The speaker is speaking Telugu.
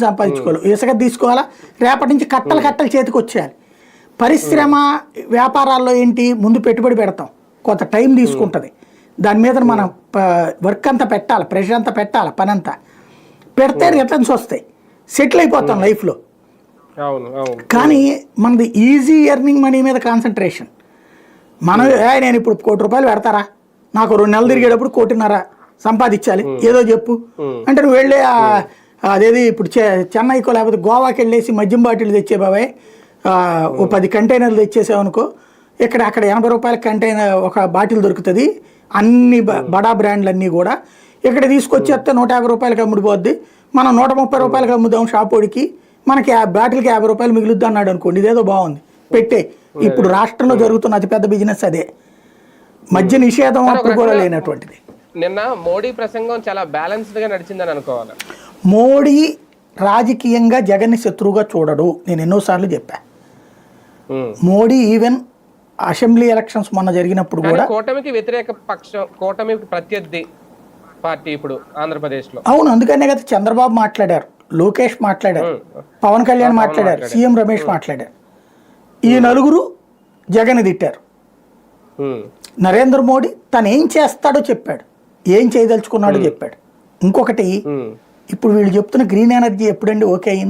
సంపాదించుకోవాలి, ఇసుక తీసుకోవాలా, రేపటి నుంచి కట్టలు కట్టలు చేతికి వచ్చేయాలి. పరిశ్రమ వ్యాపారాల్లో ఏంటి, ముందు పెట్టుబడి పెడతాం, కొంత టైం తీసుకుంటుంది, దాని మీద మనం వర్క్ అంతా పెట్టాలి, ప్రెషర్ అంతా పెట్టాలి, పని అంతా పెడితే రిటర్న్స్ వస్తాయి, సెటిల్ అయిపోతాం లైఫ్లో. కానీ మనది ఈజీ ఎర్నింగ్ మనీ మీద కాన్సన్ట్రేషన్. మనం నేను ఇప్పుడు ₹1,00,00,000 పెడతారా, నాకు 2 నెలలు తిరిగేటప్పుడు 1,50,00,000 సంపాదించాలి, ఏదో చెప్పు అంటే నువ్వు వెళ్ళి అదేది ఇప్పుడు చెన్నైకో లేకపోతే గోవాకి వెళ్ళేసి మద్యం బాటిల్ తెచ్చే బాబాయ్, ఓ 10 కంటైనర్లు తెచ్చేసావనుకో, అక్కడ ₹80 కంటైనర్ ఒక బాటిల్ దొరుకుతుంది, అన్ని బడా బ్రాండ్లు అన్నీ కూడా ఇక్కడ తీసుకొచ్చేస్తే ₹150 అమ్ముడిపోద్ది, మనం ₹130 అమ్ముదాం షాపోడికి, మనకి ఆ బాటిల్కి ₹50 మిగులుద్ది అన్నాడు అనుకోండి, ఇదేదో బాగుంది పెట్టే. ఇప్పుడు రాష్ట్రంలో జరుగుతున్న అతిపెద్ద బిజినెస్ అదే, మద్య నిషేధం అప్పుడు కూడా లేనటువంటిది. నిన్న మోడీ ప్రసంగం చాలా బ్యాలెన్స్డ్ గా నడిచిందని అనుకోవాలి. మోడీ రాజకీయంగా జగన్ని శత్రువుగా చూడడు, నేను ఎన్నోసార్లు చెప్పా. మోడీ ఈవెన్ అసెంబ్లీ ఎలక్షన్స్ మొన్న జరిగినప్పుడు కూడా కూటమికి వ్యతిరేక పక్షం, కూటమికి ప్రత్యర్థి పార్టీ ఇప్పుడు ఆంధ్రప్రదేశ్ లో. అవును, అందుకనే కదా చంద్రబాబు మాట్లాడారు, లోకేష్ మాట్లాడారు, పవన్ కళ్యాణ్ మాట్లాడారు, సీఎం రమేష్ మాట్లాడారు. ఈ నలుగురు జగన్ తిట్టారు. నరేంద్ర మోడీ తను ఏం చేస్తాడో చెప్పాడు, ఏం చేయదలుచుకున్నాడో చెప్పాడు. ఇంకొకటి, ఇప్పుడు వీళ్ళు చెప్తున్న గ్రీన్ ఎనర్జీ ఎప్పుడండి ఓకే అయింది?